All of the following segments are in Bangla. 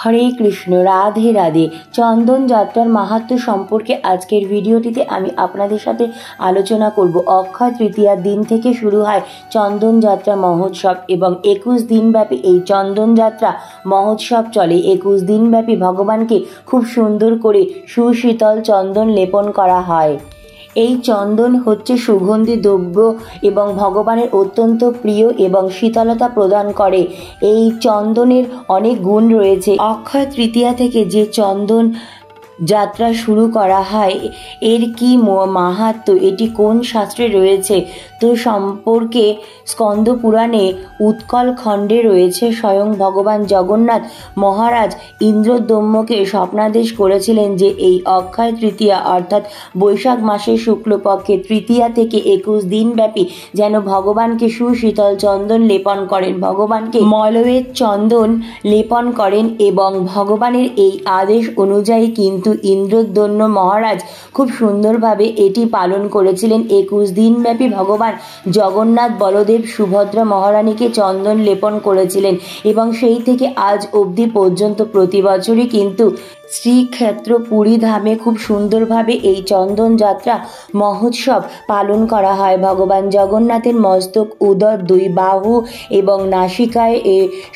হরে কৃষ্ণ, রাধে রাধে। চন্দন যাত্রার মাহাত্ম্য সম্পর্কে আজকের ভিডিওটিতে আমি আপনাদের সাথে আলোচনা করব। অক্ষয় তৃতীয়ার দিন থেকে শুরু হয় চন্দন যাত্রা মহোৎসব এবং 21 দিনব্যাপী এই চন্দন যাত্রা মহোৎসব চলে। 21 দিনব্যাপী ভগবানকে খুব সুন্দর করে সুশীতল চন্দন লেপন করা হয়। এই চন্দন হচ্ছে সুগন্ধি দ্রব্য এবং ভগবানের অত্যন্ত প্রিয় এবং শীতলতা প্রদান করে। এই চন্দনের অনেক গুণ রয়েছে। অক্ষয় তৃতীয়া থেকে যে চন্দন যাত্রা শুরু করা হয়, এর কি মাহাত্ম্য, এটি কোন শাস্ত্রে রয়েছে তো সম্পর্কে স্কন্দ পুরাণে উৎকল খণ্ডে রয়েছে। স্বয়ং ভগবান জগন্নাথ মহারাজ ইন্দ্রদ্যম্নকে স্বপ্নাদেশ করেছিলেন যে এই অক্ষয় তৃতীয়া অর্থাৎ বৈশাখ মাসের শুক্লপক্ষে তৃতীয়া থেকে 21 দিনব্যাপী যেন ভগবানকে সুশীতল চন্দন লেপন করেন, ভগবানকে মলয়ের চন্দন লেপন করেন এবং ভগবানের এই আদেশ অনুযায়ী কিন্তু ইন্দ্রদ্যম্ন মহারাজ খুব সুন্দরভাবে এটি পালন করেছিলেন। 21 দিনব্যাপী ভগবান জগন্নাথ, বলদেব, সুভদ্রা মহারানীকে চন্দন লেপন করেছিলেন এবং সেই থেকে আজ অবধি পর্যন্ত প্রতি বছরই কিন্তু শ্রীক্ষেত্র পুরী ধামে খুব সুন্দরভাবে এই চন্দন যাত্রা মহোৎসব পালন করা হয়। ভগবান জগন্নাথের মস্তক, উদর, দুই বাহু এবং নাসিকায়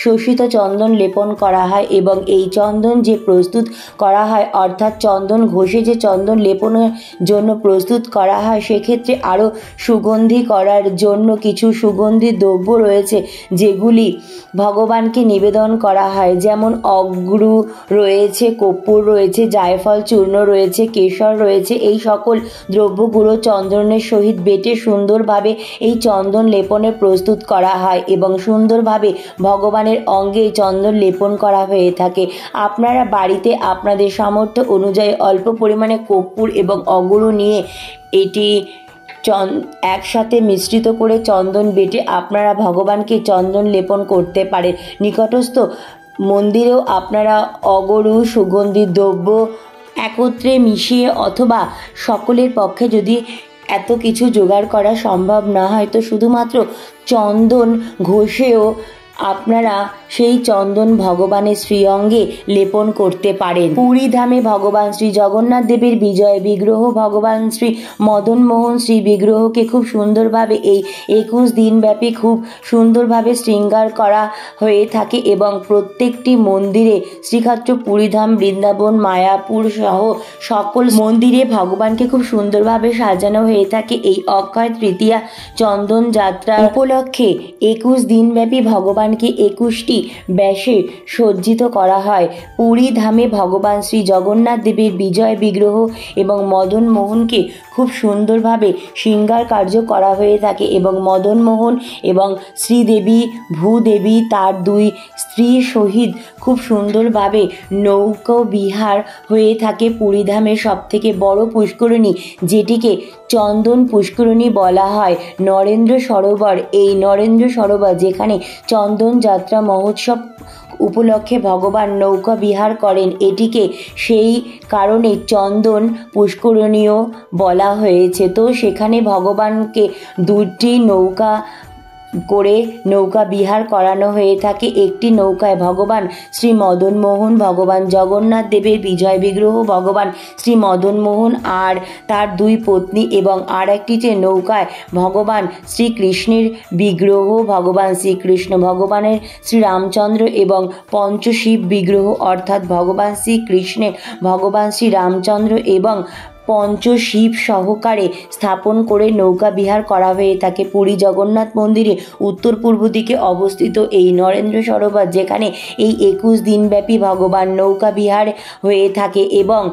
শোষিত চন্দন লেপন করা হয় এবং এই চন্দন যে প্রস্তুত করা হয় অর্থাৎ চন্দন ঘষে যে চন্দন লেপনের জন্য প্রস্তুত করা হয়, সেক্ষেত্রে আরও সুগন্ধি করার জন্য কিছু সুগন্ধি দ্রব্য রয়েছে যেগুলি ভগবানকে নিবেদন করা হয়। যেমন অগ্রু রয়েছে, কর্পূর রয়েছে, জায়ফল চূর্ণ রয়েছে, কেশর রয়েছে। এই সকল দ্রব্যগুলো চন্দনের সহিত বেটে সুন্দরভাবে এই চন্দন লেপনে প্রস্তুত করা হয় এবং সুন্দরভাবে ভগবানের অঙ্গে চন্দন লেপন করা হয়ে থাকে। আপনারা বাড়িতে আপনাদের সামর্থ্য অনুযায়ী অল্প পরিমাণে কর্পূর এবং অগুরু নিয়ে এটি একসাথে মিশ্রিত করে চন্দন বেটে আপনারা ভগবানকে চন্দন লেপন করতে পারেন। নিকটস্থ মন্দিরেও আপনারা অগরু, সুগন্ধি দ্রব্য একত্রে মিশিয়ে অথবা সকলের পক্ষে যদি এত কিছু জোগাড় করা সম্ভব না হয় তো শুধুমাত্র চন্দন ঘষেও আপনারা সেই চন্দন ভগবানের শ্রীঅঙ্গে লেপন করতে পারেন। পুরী ধামে ভগবান শ্রী জগন্নাথ দেবের বিজয় বিগ্রহ, ভগবান শ্রী মদন মোহন শ্রী বিগ্রহকে খুব সুন্দরভাবে এই 21 দিনব্যাপী খুব সুন্দরভাবে শৃঙ্গার করা হয়ে থাকে এবং প্রত্যেকটি মন্দিরে শ্রীক্ষেত্র পুরীধাম, বৃন্দাবন, মায়াপুর সহ সকল মন্দিরে ভগবানকে খুব সুন্দরভাবে সাজানো হয়ে থাকে। এই অক্ষয় তৃতীয়া চন্দন যাত্রা উপলক্ষে 21 দিনব্যাপী ভগবানকে 21টি ব্যাসে সজ্জিত করা হয়। পুরী ধামে ভগবান শ্রী জগন্নাথ দেবের বিজয় বিগ্রহ এবং মদন মোহনকে খুব সুন্দরভাবে শৃঙ্গার কার্য করা হয়ে থাকে এবং মদন মোহন এবং শ্রীদেবী ভূদেবী তার দুই স্ত্রীর সহিত খুব সুন্দরভাবে নৌকো বিহার হয়ে থাকে। পুরীধামের সবথেকে বড় পুষ্করিণী, যেটিকে চন্দন পুষ্করিণী বলা হয়, নরেন্দ্র সরোবর। এই নরেন্দ্র সরোবর যেখানে চন্দন যাত্রা মহোৎসব উপলক্ষে ভগবান নৌকা বিহার করেন, এটিকে সেই কারণে চন্দন পুষ্করিণীও বলা হয়েছে। তো সেখানে ভগবানকে দুটি নৌকা করে নৌকা বিহার করানো হয়ে থাকে। একটি নৌকায় ভগবান শ্রী মদন মোহন, ভগবান জগন্নাথ দেবের বিজয় বিগ্রহ, ভগবান শ্রী মদন মোহন আর তার দুই পত্নী এবং আর একটিতে নৌকায় ভগবান শ্রীকৃষ্ণের বিগ্রহ, ভগবান শ্রীকৃষ্ণ, ভগবানের শ্রীরামচন্দ্র এবং পঞ্চশিব বিগ্রহ অর্থাৎ ভগবান শ্রীকৃষ্ণের, ভগবান শ্রীরামচন্দ্র এবং পঞ্চশিব সহকারে স্থাপন করে নৌকা বিহার করা হয়ে থাকে। পুরী জগন্নাথ মন্দিরে উত্তর পূর্ব দিকে অবস্থিত এই নরেন্দ্র সরোবর, যেখানে এই 21 দিনব্যাপী ভগবান নৌকা বিহার হয়ে থাকে এবং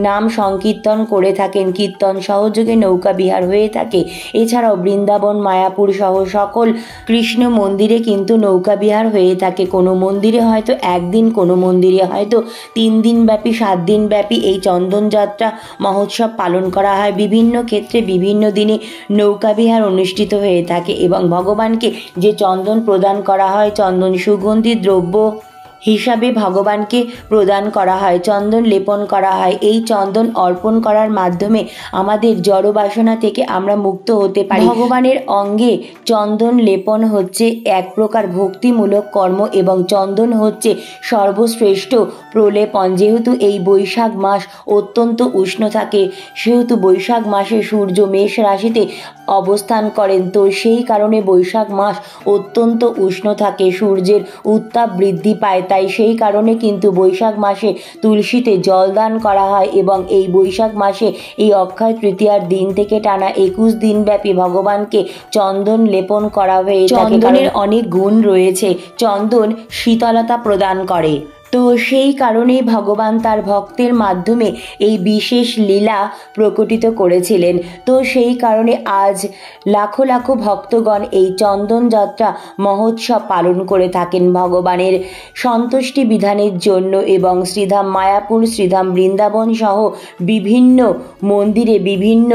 নাম সংকীর্তন করে থাকেন। কীর্তন সহযোগে নৌকা বিহার হয়ে থাকে। এছাড়াও বৃন্দাবন, মায়াপুর সহ সকল কৃষ্ণ মন্দিরে কিন্তু নৌকা বিহার হয়ে থাকে। কোনো মন্দিরে হয়তো একদিন, কোনো মন্দিরে হয়তো 3 দিনব্যাপী, 7 দিনব্যাপী এই চন্দন যাত্রা মহোৎসব পালন করা হয়। বিভিন্ন ক্ষেত্রে বিভিন্ন দিনে নৌকা বিহার অনুষ্ঠিত হয়ে থাকে এবং ভগবানকে যে চন্দন প্রদান করা হয়, চন্দন সুগন্ধি দ্রব্য হিসাবে ভগবানকে প্রদান করা হয়, চন্দন লেপন করা হয়। এই চন্দন অর্পণ করার মাধ্যমে আমাদের জড় বাসনা থেকে আমরা মুক্ত হতে পারি। ভগবানের অঙ্গে চন্দন লেপন হচ্ছে এক প্রকার ভক্তিমূলক কর্ম এবং চন্দন হচ্ছে সর্বশ্রেষ্ঠ প্রলেপন। যেহেতু এই বৈশাখ মাস অত্যন্ত উষ্ণ থাকে, সেহেতু বৈশাখ মাসে সূর্য মেষ রাশিতে অবস্থান করেন, তো সেই কারণে বৈশাখ মাস অত্যন্ত উষ্ণ থাকে, সূর্যের উত্তাপ বৃদ্ধি পায়। তাই সেই কারণে কিন্তু বৈশাখ মাসে তুলসীতে জলদান করা হয় এবং এই বৈশাখ মাসে এই অক্ষয় তৃতীয়ার দিন থেকে টানা 21 দিন ব্যাপী ভগবানকে চন্দন লেপন করা হয়ে থাকে। চন্দনের অনেক গুণ রয়েছে। চন্দন শীতলতা প্রদান করে, তো সেই কারণেই ভগবান তার ভক্তের মাধ্যমে এই বিশেষ লীলা প্রকটিত করেছিলেন। তো সেই কারণে আজ লাখো লাখো ভক্তগণ এই চন্দন যাত্রা মহোৎসব পালন করে থাকেন ভগবানের সন্তুষ্টি বিধানের জন্য এবং শ্রীধাম মায়াপুর, শ্রীধাম বৃন্দাবন সহ বিভিন্ন মন্দিরে, বিভিন্ন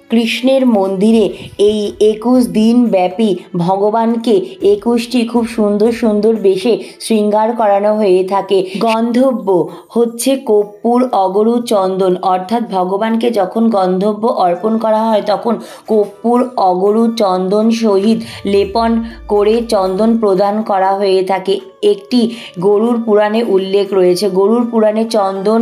কৃষ্ণের মন্দিরে এই 21 দিন ব্যাপী ভগবানকে 21টি খুব সুন্দর সুন্দর বেশে শৃঙ্গার করানো হয়ে থাকে। গন্ধব্য হচ্ছে কর্পূর, অগরু, চন্দন, অর্থাৎ ভগবানকে যখন গন্ধব্য অর্পণ করা হয় তখন কর্পূর, অগরু, চন্দন সহিত লেপন করে চন্দন প্রদান করা হয়ে থাকে। একটি গরুর পুরাণে উল্লেখ রয়েছে, গরুর পুরাণে চন্দন,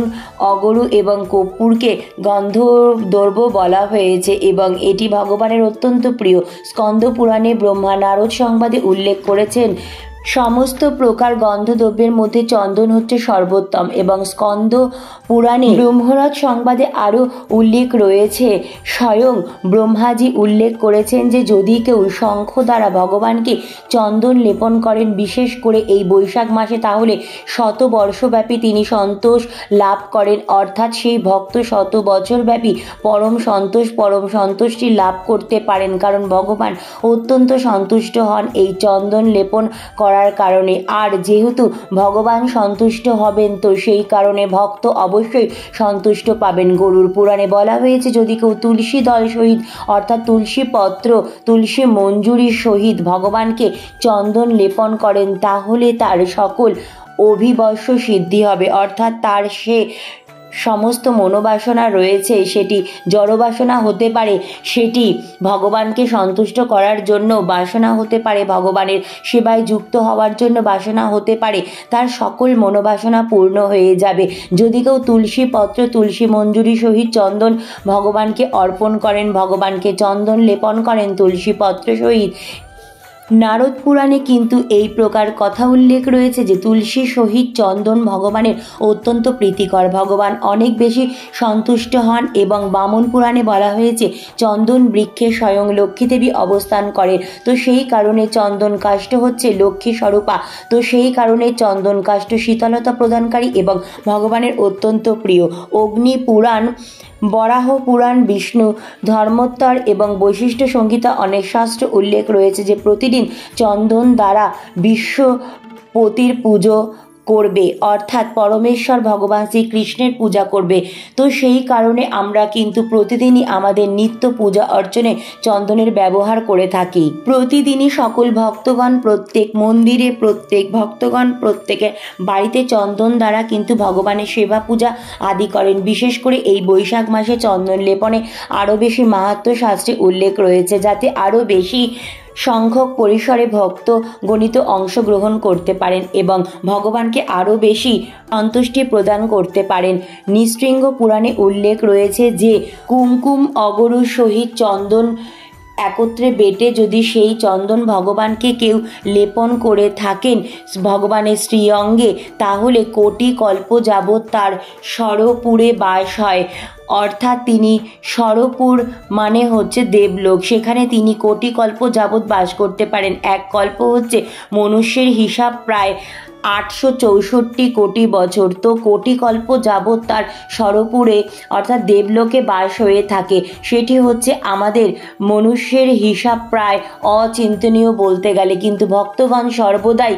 অগরু এবং কর্পূরকে গন্ধদ্রব্য বলা হয়েছে এবং এটি ভগবানের অত্যন্ত প্রিয়। স্কন্দ পুরাণে ব্রহ্মা নারদ সংবাদে উল্লেখ করেছেন, সমস্ত প্রকার গন্ধদ্রব্যের মধ্যে চন্দন হচ্ছে সর্বোত্তম। এবং স্কন্দ পুরাণে ব্রহ্মরথ সংবাদে আরও উল্লেখ রয়েছে, স্বয়ং ব্রহ্মাজি উল্লেখ করেছেন যে যদি কেউ শঙ্খ দ্বারা ভগবানকে চন্দন লেপন করেন, বিশেষ করে এই বৈশাখ মাসে, তাহলে শতবর্ষব্যাপী তিনি সন্তোষ লাভ করেন, অর্থাৎ সেই ভক্ত শত বছরব্যাপী পরম সন্তুষ্টি লাভ করতে পারেন, কারণ ভগবান অত্যন্ত সন্তুষ্ট হন এই চন্দন লেপন করার কারণে। আর যেহেতু ভগবান সন্তুষ্ট হবেন, তো সেই কারণে ভক্ত অবশ্যই সন্তুষ্ট পাবেন। গরুর পুরাণে বলা হয়েছে, যদি কেউ তুলসী দল সহিত অর্থাৎ তুলসী পত্র, তুলসী মঞ্জুরির সহিত ভগবানকে চন্দন লেপন করেন, তাহলে তার সকল অভিবশ্য সিদ্ধি হবে, অর্থাৎ তার সে সমস্ত মনোবাসনা রয়েছে, সেটি জড়বাসনা হতে পারে, সেটি ভগবানকে সন্তুষ্ট করার জন্য বাসনা হতে পারে, ভগবানের সেবায় যুক্ত হওয়ার জন্য বাসনা হতে পারে, তার সকল মনোবাসনা পূর্ণ হয়ে যাবে যদি কেউ তুলসী পত্র, তুলসী মঞ্জুরি সহিত চন্দন ভগবানকে অর্পণ করেন, ভগবানকে চন্দন লেপন করেন তুলসী পত্র সহিত। নারদ পুরাণে কিন্তু এই প্রকার কথা উল্লেখ রয়েছে যে তুলসী সহিত চন্দন ভগবানের অত্যন্ত প্রীতিকর, ভগবান অনেক বেশি সন্তুষ্ট হন। এবং বামন পুরাণে বলা হয়েছে চন্দন বৃক্ষে স্বয়ং লক্ষ্মী দেবী অবস্থান করেন, তো সেই কারণে চন্দন কাষ্ঠ হচ্ছে লক্ষ্মী স্বরূপা, তো সেই কারণে চন্দন কাষ্ঠ শীতলতা প্রদানকারী এবং ভগবানের অত্যন্ত প্রিয়। অগ্নি পুরাণ, বরাহ পুরাণ, বিষ্ণু ধর্মোত্তর এবং বৈশিষ্ট্য সংহিতা অনেক শাস্ত্র উল্লেখ রয়েছে যে প্রতিদিন চন্দন দ্বারা বিশ্বপতির পুজো করবে, অর্থাৎ পরমেশ্বর ভগবান শ্রীকৃষ্ণের পূজা করবে। তো সেই কারণে আমরা কিন্তু প্রতিদিনই আমাদের নিত্য পূজা অর্চনে চন্দনের ব্যবহার করে থাকি। প্রতিদিনই সকল ভক্তগণ প্রত্যেক মন্দিরে, প্রত্যেক ভক্তগণ প্রত্যেকের বাড়িতে চন্দন দ্বারা কিন্তু ভগবানের সেবা পূজা আদি করেন। বিশেষ করে এই বৈশাখ মাসে চন্দন লেপনে আরও বেশি মাহাত্ম্য শাস্ত্রে উল্লেখ রয়েছে, যাতে আরও বেশি সংখ্যক পরিসরে ভক্ত গণিত অংশগ্রহণ করতে পারেন এবং ভগবানকে আরও বেশি সন্তুষ্টি প্রদান করতে পারেন। নৃসিংহ পুরাণে উল্লেখ রয়েছে যে কুমকুম, অগরু সহিত চন্দন একত্রে বেটে যদি সেই চন্দন ভগবানকে কেউ লেপন করে থাকেন ভগবানের শ্রীঅঙ্গে, তাহলে কোটি কল্প যাবৎ তার স্বরপুরে বাস হয়, অর্থাৎ তিনি স্বরপুর মানে হচ্ছে দেবলোক, সেখানে তিনি কোটি কল্প যাবৎ বাস করতে পারেন। এক কল্প হচ্ছে মনুষ্যের হিসাব প্রায় 864 কোটি বছর, তো কোটি কল্প যাবৎ তার স্বরপুরে অর্থাৎ দেবলোকে বাস হয়ে থাকে। সেটি হচ্ছে আমাদের মনুষ্যের হিসাব প্রায় অচিন্তনীয় বলতে গেলে, কিন্তু ভক্তগণ সর্বদাই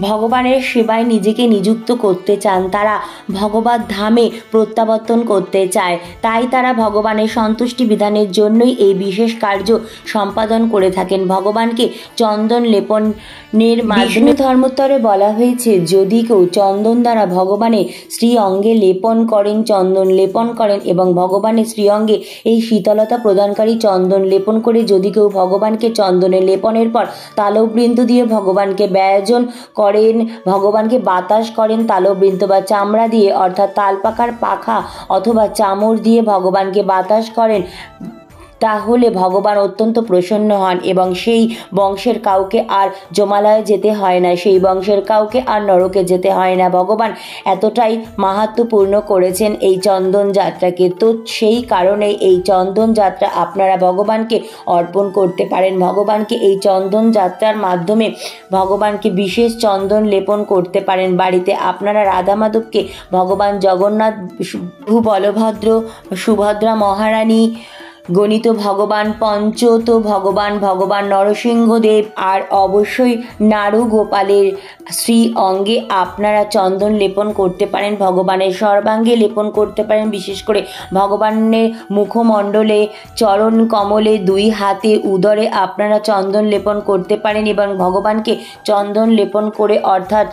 ভগবানের সেবায় নিজেকে নিযুক্ত করতে চান, তারা ভগবত ধামে প্রত্যাবর্তন করতে চায়, তাই তারা ভগবানের সন্তুষ্টি বিধানের জন্যই এই বিশেষ কার্য সম্পাদন করে থাকেন। ভগবানকে চন্দন লেপনের মাধ্যমে ধর্মোত্তরে বলা হয়েছে, যদি কেউ চন্দন দ্বারা ভগবানের শ্রী অঙ্গে লেপন করেন, চন্দন লেপন করেন এবং ভগবানের শ্রী অঙ্গে এই শীতলতা প্রদানকারী চন্দন লেপন করে যদি কেউ ভগবানকে চন্দনে লেপনের পর তালবৃন্দ দিয়ে ভগবানকে ব্যয়োজন করেন, ভগবানকে বাতাস করেন তালবৃন্দ বা চামড়া দিয়ে অর্থাৎ তালপাকার পাখা অথবা চামড় দিয়ে ভগবানকে বাতাস করেন, তাহলে ভগবান অত্যন্ত প্রসন্ন হন এবং সেই বংশের কাউকে আর যমালয়ে যেতে হয় না, সেই বংশের কাউকে আর নরকে যেতে হয় না। ভগবান এতটাই মাহাত্ম্যপূর্ণ করেছেন এই চন্দন যাত্রাকে, তো সেই কারণে এই চন্দন যাত্রা আপনারা ভগবানকে অর্পণ করতে পারেন। ভগবানকে এই চন্দন যাত্রার মাধ্যমে ভগবানকে বিশেষ চন্দন লেপন করতে পারেন। বাড়িতে আপনারা রাধা মাধবকে, ভগবান জগন্নাথ, বলভদ্র, সুভদ্রা মহারানী, গণিত ভগবান, পঞ্চত ভগবান নরসিংহদেব আর অবশ্যই নাড়ু গোপালের শ্রী অঙ্গে আপনারা চন্দন লেপন করতে পারেন, ভগবানের সর্বাঙ্গে লেপন করতে পারেন। বিশেষ করে ভগবানের মুখমণ্ডলে, চরণ কমলে, দুই হাতে, উদরে আপনারা চন্দন লেপন করতে পারেন এবং ভগবানকে চন্দন লেপন করে অর্থাৎ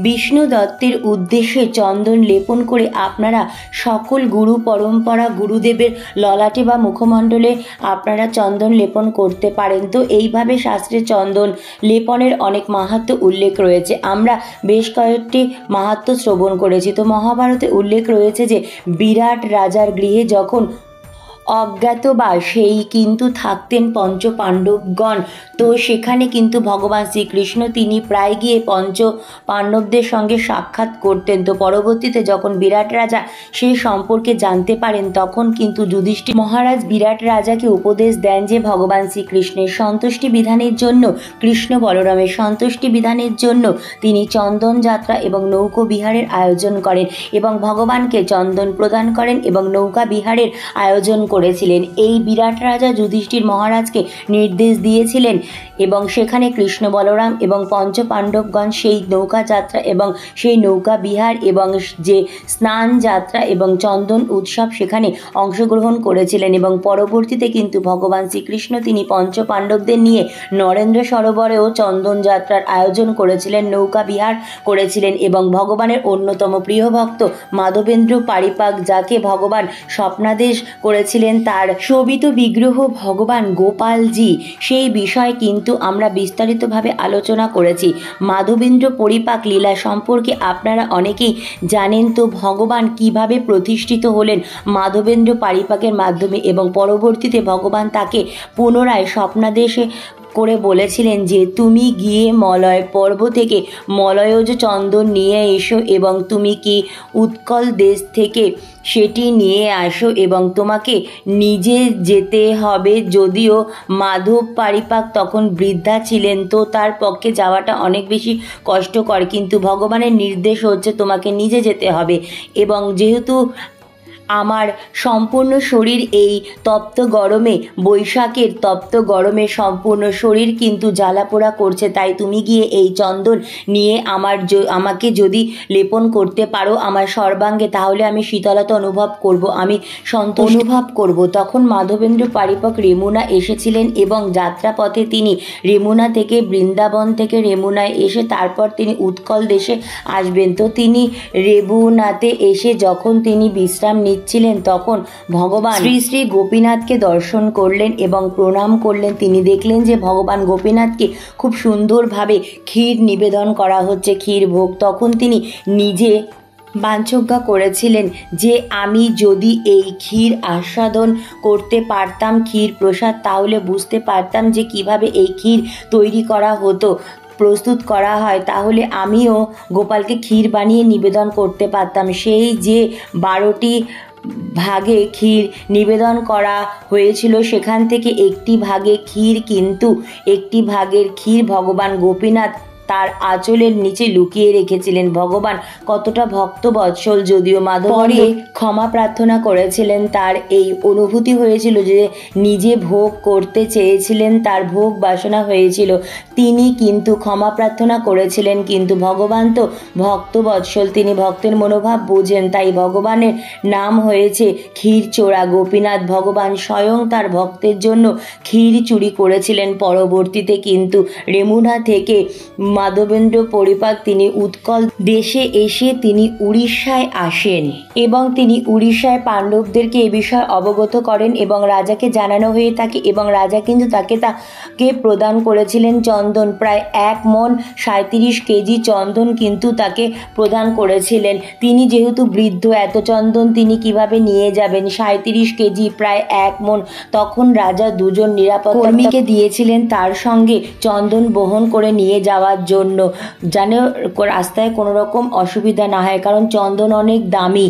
বিষ্ণু দত্তের উদ্দেশ্যে চন্দন লেপন করে আপনারা সকল গুরু পরম্পরা গুরুদেবের ললাটে বা মুখমণ্ডলে আপনারা চন্দন লেপন করতে পারেন। তো এইভাবে শাস্ত্রে চন্দন লেপনের অনেক মাহাত্ম্য উল্লেখ রয়েছে, আমরা বেশ কয়েকটি মাহাত্ম্য শ্রবণ করেছি। তো মহাভারতে উল্লেখ রয়েছে যে বিরাট রাজার গৃহে যখন অজ্ঞাতবাস সেই কিন্তু থাকতেন পঞ্চ পাণ্ডবগণ, তো সেখানে কিন্তু ভগবান শ্রীকৃষ্ণ তিনি প্রায় গিয়ে পঞ্চ পাণ্ডবদের সঙ্গে সাক্ষাৎ করতেন। তো পরবর্তীতে যখন বিরাট রাজা সেই সম্পর্কে জানতে পারেন, তখন কিন্তু যুধিষ্ঠির মহারাজ বিরাট রাজাকে উপদেশ দেন যে ভগবান শ্রীকৃষ্ণের সন্তুষ্টি বিধানের জন্য, কৃষ্ণ বলরামের সন্তুষ্টি বিধানের জন্য তিনি চন্দন যাত্রা এবং নৌকো বিহারের আয়োজন করেন এবং ভগবানকে চন্দন প্রদান করেন এবং নৌকা বিহারের আয়োজন করেছিলেন। এই বিরাট রাজা যুধিষ্ঠির মহারাজকে নির্দেশ দিয়েছিলেন এবং সেখানে কৃষ্ণ বলরাম এবং পঞ্চ পাণ্ডবগণ সেই নৌকা যাত্রা এবং সেই নৌকা বিহার এবং যে স্নান যাত্রা এবং চন্দন উৎসব সেখানে অংশগ্রহণ করেছিলেন এবং পরবর্তীতে কিন্তু ভগবান শ্রীকৃষ্ণ তিনি পঞ্চ পাণ্ডবদের নিয়ে নরেন্দ্র সরোবরেও চন্দন যাত্রার আয়োজন করেছিলেন, নৌকা বিহার করেছিলেন এবং ভগবানের অন্যতম প্রিয় ভক্ত মাধবেন্দ্র পারিপাক, যাকে ভগবান স্বপ্নাদেশ করেছিলেন, তার শোভিত বিগ্রহ ভগবান গোপালজি, সেই বিষয় কিন্তু আমরা বিস্তারিতভাবে আলোচনা করেছি। মাধবেন্দ্র পরিপাক লীলা সম্পর্কে আপনারা অনেকেই জানেন। তো ভগবান কিভাবে প্রতিষ্ঠিত হলেন মাধবেন্দ্র পারিপাকের মাধ্যমে এবং পরবর্তীতে ভগবান তাকে পুনরায় স্বপ্নাদেশে করে বলেছিলেন যে তুমি গিয়ে মলয় পর্ব থেকে মলয়জ চন্দন নিয়ে এসো এবং তুমি কি উৎকল দেশ থেকে সেটি নিয়ে আসো এবং তোমাকে নিজে যেতে হবে। যদিও মাধব পারিপাক তখন বৃদ্ধা ছিলেন, তো তার পক্ষে যাওয়াটা অনেক বেশি কষ্টকর, কিন্তু ভগবানের নির্দেশ হচ্ছে তোমাকে নিজে যেতে হবে এবং যেহেতু আমার সম্পূর্ণ শরীর এই তপ্ত গরমে, বৈশাখের তপ্ত গরমে সম্পূর্ণ শরীর কিন্তু জ্বালাপোড়া করছে, তাই তুমি গিয়ে এই চন্দন নিয়ে আমাকে যদি লেপন করতে পারো আমার সর্বাঙ্গে, তাহলে আমি শীতলতা অনুভব করব, আমি সন্তোষ অনুভব করব। তখন মাধবেন্দ্র পারিপাক রেমুনা এসেছিলেন এবং যাত্রাপথে তিনি রেমুনা থেকে, বৃন্দাবন থেকে রেমুনায় এসে তারপর তিনি উৎকল দেশে আসবেন। তো তিনি রেমুনাতে এসে যখন তিনি বিশ্রাম ছিলেন, তখন ভগবান শ্রী শ্রী গোপীনাথকে দর্শন করলেন এবং প্রণাম করলেন। তিনি দেখলেন যে ভগবান গোপীনাথকে খুব সুন্দরভাবে ক্ষীর নিবেদন করা হচ্ছে, ক্ষীর ভোগ। তখন তিনি নিজে বাঞ্ছজ্ঞা করেছিলেন যে আমি যদি এই ক্ষীর আস্বাদন করতে পারতাম, ক্ষীর প্রসাদ, তাহলে বুঝতে পারতাম যে কিভাবে এই ক্ষীর তৈরি করা হতো, প্রস্তুত করা হয়, তাহলে আমিও গোপালকে ক্ষীর বানিয়ে নিবেদন করতে পারতাম। সেই যে 12টি ভাগে ক্ষীর নিবেদন করা হয়েছিল, সেখান থেকে একটি ভাগে ক্ষীর, কিন্তু একটি ভাগের ক্ষীর ভগবান গোপীনাথ তার আঁচলের নিচে লুকিয়ে রেখেছিলেন। ভগবান কতটা ভক্তবৎসল, যদিও মাধব পরে ক্ষমা প্রার্থনা করেছিলেন। তার এই অনুভূতি হয়েছিল যে নিজে ভোগ করতে চেয়েছিলেন, তার ভোগ বাসনা হয়েছিল, তিনি কিন্তু ক্ষমা প্রার্থনা করেছিলেন। কিন্তু ভগবান তো ভক্তবৎসল, তিনি ভক্তের মনোভাব বোঝেন, তাই ভগবানের নাম হয়েছে ক্ষীরচোরা গোপীনাথ। ভগবান স্বয়ং তার ভক্তের জন্য ক্ষীর চুরি করেছিলেন। পরবর্তীতে কিন্তু রেমুনা থেকে মাধবেন্দ্র পরিপাক তিনি উৎকল দেশে এসে তিনি উড়িষ্যায় আসেন এবং তিনি উড়িষ্যায় পাণ্ডবদেরকে এ বিষয়ে অবগত করেন এবং রাজাকে জানানো হয়ে থাকে এবং রাজা কিন্তু তাকে প্রদান করেছিলেন চন্দন, প্রায় 1 মণ 37 কেজি চন্দন কিন্তু তাকে প্রদান করেছিলেন। তিনি যেহেতু বৃদ্ধ, এত চন্দন তিনি কিভাবে নিয়ে যাবেন, 37 কেজি প্রায় 1 মণ। তখন রাজা 2 জন নিরাপত্তা কর্মীকে দিয়েছিলেন তার সঙ্গে চন্দন বহন করে নিয়ে যাওয়ার জন্য, যেন রাস্তায় কোনো রকম অসুবিধা না হয়, কারণ চন্দন অনেক দামি।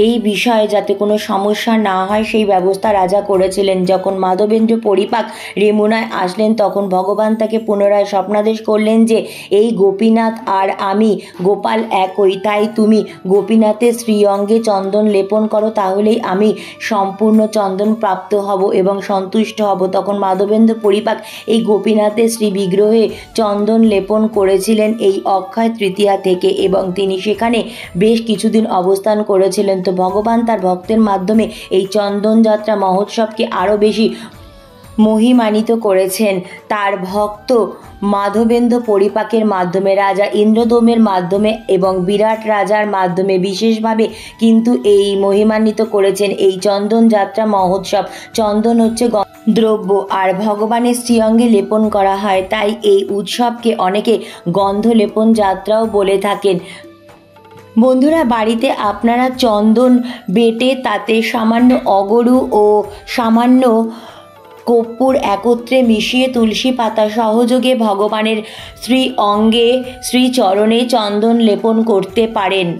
এই বিষয়ে যাতে কোনো সমস্যা না হয় সেই ব্যবস্থা রাজা করেছিলেন। যখন মাধবেন্দ্র পরিপাক রেমুনায় আসলেন তখন ভগবান তাকে পুনরায় স্বপ্নাদেশ করলেন যে এই গোপীনাথ আর আমি গোপাল একই, তাই তুমি গোপীনাথের শ্রীঅঙ্গে চন্দন লেপন করো, তাহলেই আমি সম্পূর্ণ চন্দন প্রাপ্ত হব এবং সন্তুষ্ট হব। তখন মাধবেন্দ্র পরিপাক এই গোপীনাথের শ্রী বিগ্রহে চন্দন লেপন করেছিলেন এই অক্ষয় তৃতীয়া থেকে এবং তিনি সেখানে বেশ কিছুদিন অবস্থান করেছিলেন। তো ভগবান তার ভক্তের মাধ্যমে এই চন্দন যাত্রা মহোৎসবকে আরও বেশি মহিমান্বিত করেছেন। তার ভক্ত মাধবেন্দ্র পরিপাকের মাধ্যমে, রাজা ইন্দ্রদম্নের মাধ্যমে এবং বিরাট রাজার মাধ্যমে বিশেষভাবে কিন্তু এই মহিমান্বিত করেছেন এই চন্দন যাত্রা মহোৎসব। চন্দন হচ্ছে দ্রব্য আর ভগবানের শ্রীঅঙ্গে লেপন করা হয়, তাই এই উৎসবকে অনেকে গন্ধ লেপন যাত্রাও বলে থাকেন। বন্ধুরা, বাড়িতে আপনারা চন্দন বেটে তাতে সামান্য অগরু ও সামান্য কর্পূর একত্রে মিশিয়ে তুলসী পাতা সহযোগে ভগবানের শ্রীঅঙ্গে শ্রীচরণে চন্দন লেপন করতে পারেন।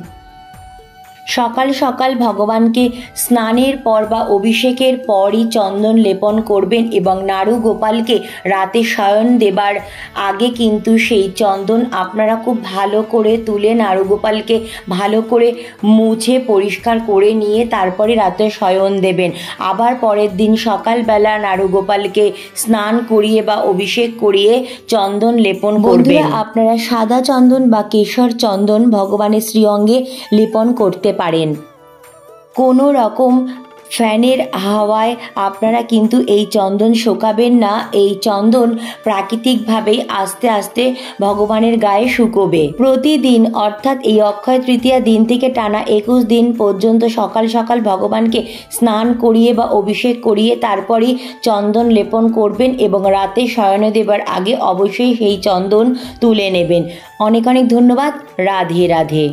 সকাল সকাল ভগবানকে স্নানের পর বা অভিষেকের পরই চন্দন লেপন করবেন এবং নাড়ু গোপালকে রাতে শয়ন দেবার আগে কিন্তু সেই চন্দন আপনারা খুব ভালো করে তুলে নাড়ু গোপালকে ভালো করে মুছে পরিষ্কার করে নিয়ে তারপরে রাতে শয়ন দেবেন। আবার পরের দিন সকালবেলা নাড়ু গোপালকে স্নান করিয়ে বা অভিষেক করিয়ে চন্দন লেপন করবেন। আপনারা সাদা চন্দন বা কেশর চন্দন ভগবানের শ্রীঅঙ্গে লেপন করতে পারেন। কোনো রকম ফ্যানের হাওয়ায় আপনারা কিন্তু এই চন্দন শোকাবেন না। এই চন্দন প্রাকৃতিকভাবেই আস্তে আস্তে ভগবানের গায়ে শুকোবে। প্রতিদিন অর্থাৎ এই অক্ষয় তৃতীয়া দিন থেকে টানা 21 দিন পর্যন্ত সকাল সকাল ভগবানকে স্নান করিয়ে বা অভিষেক করিয়ে তারপরই চন্দন লেপন করবেন এবং রাতে শয়নে দেবার আগে অবশ্যই সেই চন্দন তুলে নেবেন। অনেক অনেক ধন্যবাদ। রাধে রাধে।